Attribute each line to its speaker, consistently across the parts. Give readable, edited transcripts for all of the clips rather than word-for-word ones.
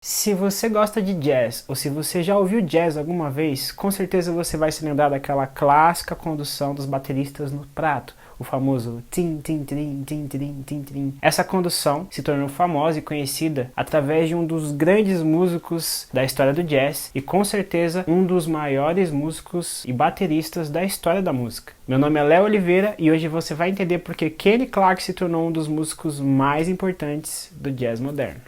Speaker 1: Se você gosta de jazz, ou se você já ouviu jazz alguma vez, com certeza você vai se lembrar daquela clássica condução dos bateristas no prato, o famoso tim tim tim tim tim tim tim. Essa condução se tornou famosa e conhecida através de um dos grandes músicos da história do jazz e com certeza um dos maiores músicos e bateristas da história da música. Meu nome é Léo Oliveira e hoje você vai entender porque Kenny Clarke se tornou um dos músicos mais importantes do jazz moderno.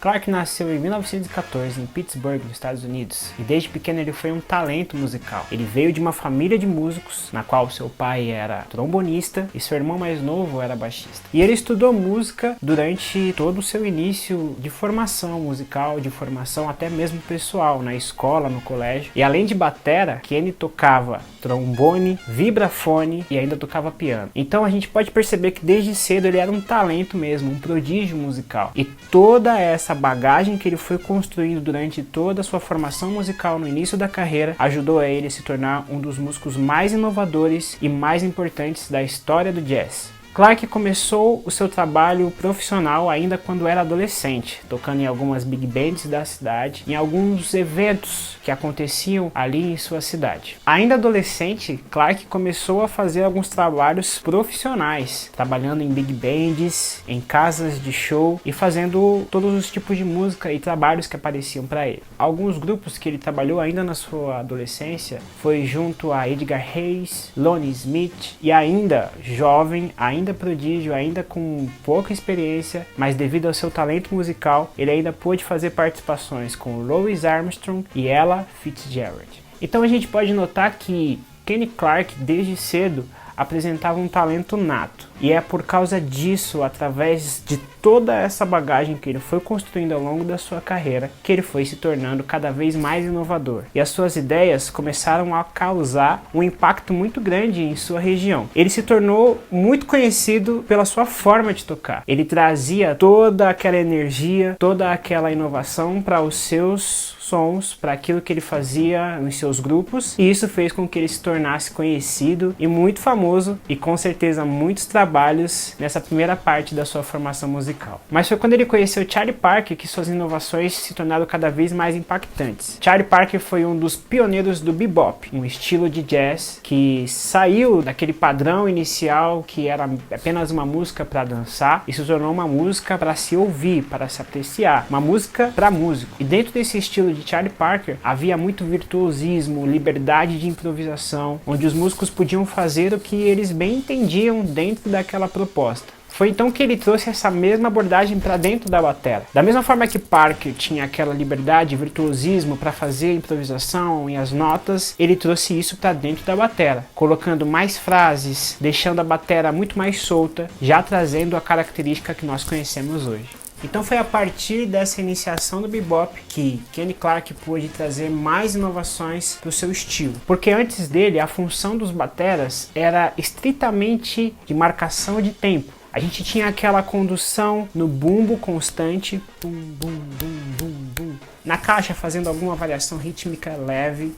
Speaker 1: Clarke nasceu em 1914 em Pittsburgh, nos Estados Unidos, e desde pequeno ele foi um talento musical. Ele veio de uma família de músicos, na qual seu pai era trombonista e seu irmão mais novo era baixista. E ele estudou música durante todo o seu início de formação musical, de formação até mesmo pessoal, na escola, no colégio. E além de batera, Kenny tocava trombone, vibrafone e ainda tocava piano. Então a gente pode perceber que desde cedo ele era um talento mesmo, um prodígio musical. E toda essa bagagem que ele foi construindo durante toda a sua formação musical no início da carreira ajudou a ele a se tornar um dos músicos mais inovadores e mais importantes da história do jazz. Clarke começou o seu trabalho profissional ainda quando era adolescente, tocando em algumas big bands da cidade, em alguns eventos que aconteciam ali em sua cidade. Ainda adolescente, Clarke começou a fazer alguns trabalhos profissionais, trabalhando em big bands, em casas de show e fazendo todos os tipos de música e trabalhos que apareciam para ele. Alguns grupos que ele trabalhou ainda na sua adolescência foi junto a Edgar Reis, Lonnie Smith e ainda jovem, ainda prodígio, ainda com pouca experiência, mas devido ao seu talento musical, ele ainda pôde fazer participações com Louis Armstrong e Ella Fitzgerald. Então a gente pode notar que Kenny Clarke desde cedo apresentava um talento nato. E é por causa disso, através de toda essa bagagem que ele foi construindo ao longo da sua carreira, que ele foi se tornando cada vez mais inovador. E as suas ideias começaram a causar um impacto muito grande em sua região. Ele se tornou muito conhecido pela sua forma de tocar. Ele trazia toda aquela energia, toda aquela inovação para os seus sons, para aquilo que ele fazia nos seus grupos, e isso fez com que ele se tornasse conhecido e muito famoso, e com certeza muitos trabalhos nessa primeira parte da sua formação musical. Mas foi quando ele conheceu Charlie Parker que suas inovações se tornaram cada vez mais impactantes. Charlie Parker foi um dos pioneiros do bebop, um estilo de jazz que saiu daquele padrão inicial que era apenas uma música para dançar e se tornou uma música para se ouvir, para se apreciar, uma música para músico. E dentro desse estilo de Charlie Parker havia muito virtuosismo, liberdade de improvisação, onde os músicos podiam fazer o que eles bem entendiam dentro daquela proposta. Foi então que ele trouxe essa mesma abordagem para dentro da batera. Da mesma forma que Parker tinha aquela liberdade e virtuosismo para fazer a improvisação e as notas, ele trouxe isso para dentro da batera, colocando mais frases, deixando a batera muito mais solta, já trazendo a característica que nós conhecemos hoje. Então foi a partir dessa iniciação do bebop que Kenny Clarke pôde trazer mais inovações para o seu estilo. Porque antes dele, a função dos bateras era estritamente de marcação de tempo. A gente tinha aquela condução no bumbo constante, bum, bum, bum, bum, bum. Na caixa fazendo alguma variação rítmica leve.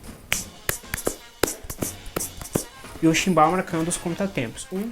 Speaker 1: E o chimbal marcando os contratempos. 1,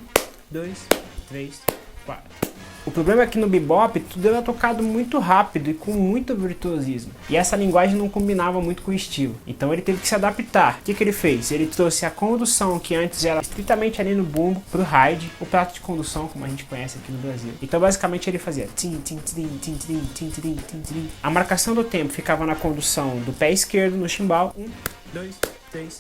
Speaker 1: 2, 3, 4. O problema é que no bebop tudo era tocado muito rápido e com muito virtuosismo. E essa linguagem não combinava muito com o estilo. Então ele teve que se adaptar. O que ele fez? Ele trouxe a condução que antes era estritamente ali no bumbo pro ride, o prato de condução como a gente conhece aqui no Brasil. Então basicamente ele fazia tim, tim, tim, tim, tim, tim, tim, tim, tim. A marcação do tempo ficava na condução do pé esquerdo no chimbal. 1, 2, 3,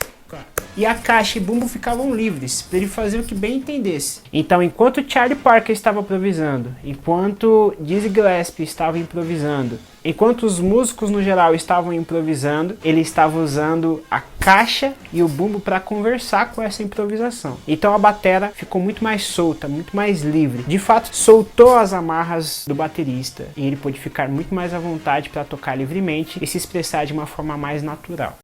Speaker 1: E a caixa e bumbo ficavam livres para ele fazer o que bem entendesse. Então, enquanto Charlie Parker estava improvisando, enquanto Dizzy Gillespie estava improvisando, enquanto os músicos no geral estavam improvisando, ele estava usando a caixa e o bumbo para conversar com essa improvisação. Então a batera ficou muito mais solta, muito mais livre. De fato, soltou as amarras do baterista e ele pôde ficar muito mais à vontade para tocar livremente e se expressar de uma forma mais natural.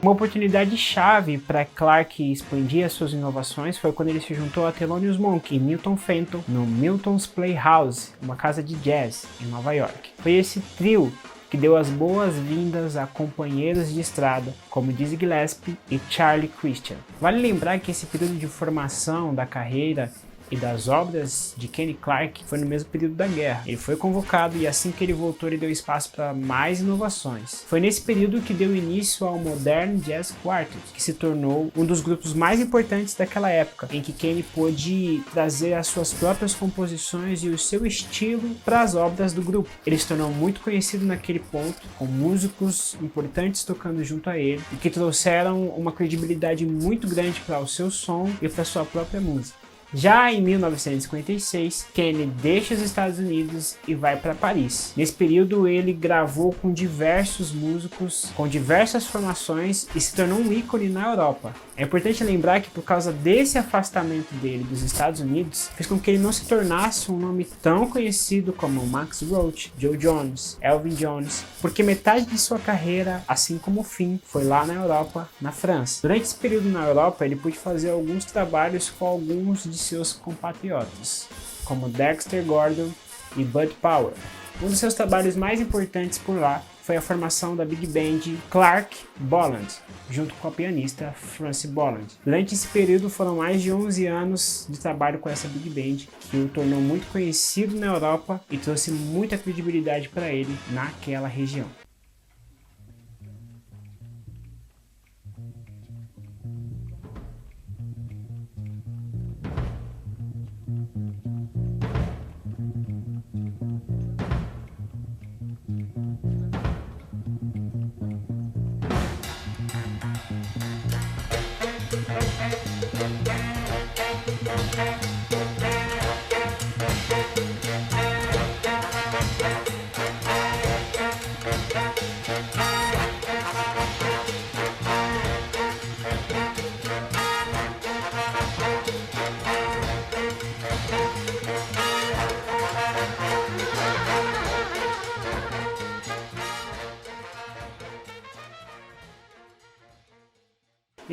Speaker 1: Uma oportunidade chave para Clarke expandir as suas inovações foi quando ele se juntou a Thelonious Monk e Milton Fenton no Milton's Playhouse, uma casa de jazz em Nova York. Foi esse trio que deu as boas-vindas a companheiros de estrada como Dizzy Gillespie e Charlie Christian. Vale lembrar que esse período de formação da carreira e das obras de Kenny Clarke foi no mesmo período da guerra. Ele foi convocado e assim que ele voltou ele deu espaço para mais inovações. Foi nesse período que deu início ao Modern Jazz Quartet, que se tornou um dos grupos mais importantes daquela época, em que Kenny pôde trazer as suas próprias composições e o seu estilo para as obras do grupo. Ele se tornou muito conhecido naquele ponto, com músicos importantes tocando junto a ele, e que trouxeram uma credibilidade muito grande para o seu som e para a sua própria música. Já em 1956, Kenny deixa os Estados Unidos e vai para Paris. Nesse período ele gravou com diversos músicos, com diversas formações e se tornou um ícone na Europa. É importante lembrar que por causa desse afastamento dele dos Estados Unidos, fez com que ele não se tornasse um nome tão conhecido como Max Roach, Joe Jones, Elvin Jones, porque metade de sua carreira, assim como o fim, foi lá na Europa, na França. Durante esse período na Europa, ele pôde fazer alguns trabalhos com alguns de seus compatriotas, como Dexter Gordon e Bud Powell. Um dos seus trabalhos mais importantes por lá foi a formação da Big Band Clarke Bolland, junto com a pianista Francie Bolland. Durante esse período foram mais de 11 anos de trabalho com essa Big Band, que o tornou muito conhecido na Europa e trouxe muita credibilidade para ele naquela região.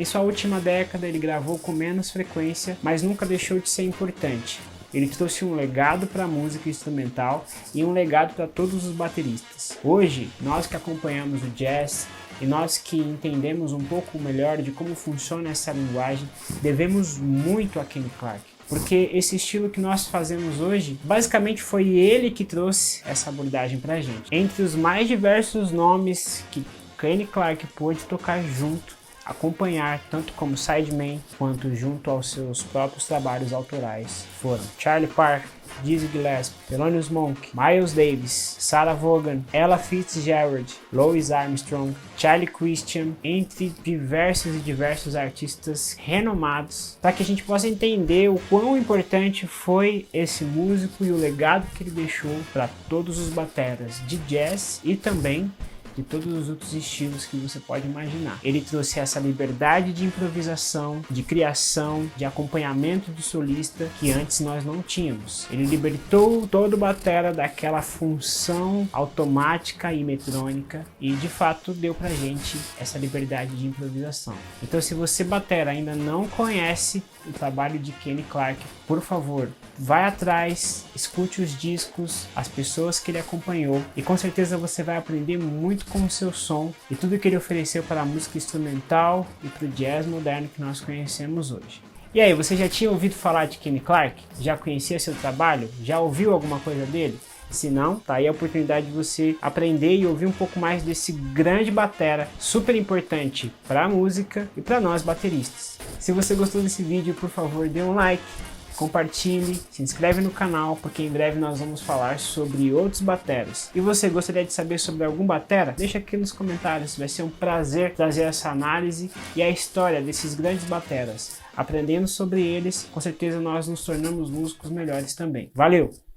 Speaker 1: Em sua última década ele gravou com menos frequência, mas nunca deixou de ser importante. Ele trouxe um legado para a música instrumental e um legado para todos os bateristas. Hoje, nós que acompanhamos o jazz e nós que entendemos um pouco melhor de como funciona essa linguagem, devemos muito a Kenny Clarke. Porque esse estilo que nós fazemos hoje, basicamente foi ele que trouxe essa abordagem pra gente. Entre os mais diversos nomes que Kenny Clarke pôde tocar junto, acompanhar tanto como sideman quanto junto aos seus próprios trabalhos autorais foram Charlie Parker, Dizzy Gillespie, Thelonious Monk, Miles Davis, Sarah Vaughan, Ella Fitzgerald, Louis Armstrong, Charlie Christian, entre diversos artistas renomados, para que a gente possa entender o quão importante foi esse músico e o legado que ele deixou para todos os bateras de jazz e também de todos os outros estilos que você pode imaginar. Ele trouxe essa liberdade de improvisação, de criação, de acompanhamento de solista que antes nós não tínhamos. Ele libertou todo o batera daquela função automática e metrônica e de fato deu pra gente essa liberdade de improvisação. Então, se você batera ainda não conhece o trabalho de Kenny Clarke, por favor, vai atrás, escute os discos, as pessoas que ele acompanhou e com certeza você vai aprender muito com o seu som e tudo que ele ofereceu para a música instrumental e para o jazz moderno que nós conhecemos hoje. E aí, você já tinha ouvido falar de Kenny Clarke? Já conhecia seu trabalho? Já ouviu alguma coisa dele? Se não, tá aí a oportunidade de você aprender e ouvir um pouco mais desse grande batera, super importante para a música e para nós bateristas. Se você gostou desse vídeo, por favor, dê um like, compartilhe, se inscreve no canal, porque em breve nós vamos falar sobre outros bateras. E você gostaria de saber sobre algum batera? Deixa aqui nos comentários, vai ser um prazer trazer essa análise e a história desses grandes bateras. Aprendendo sobre eles, com certeza nós nos tornamos músicos melhores também. Valeu!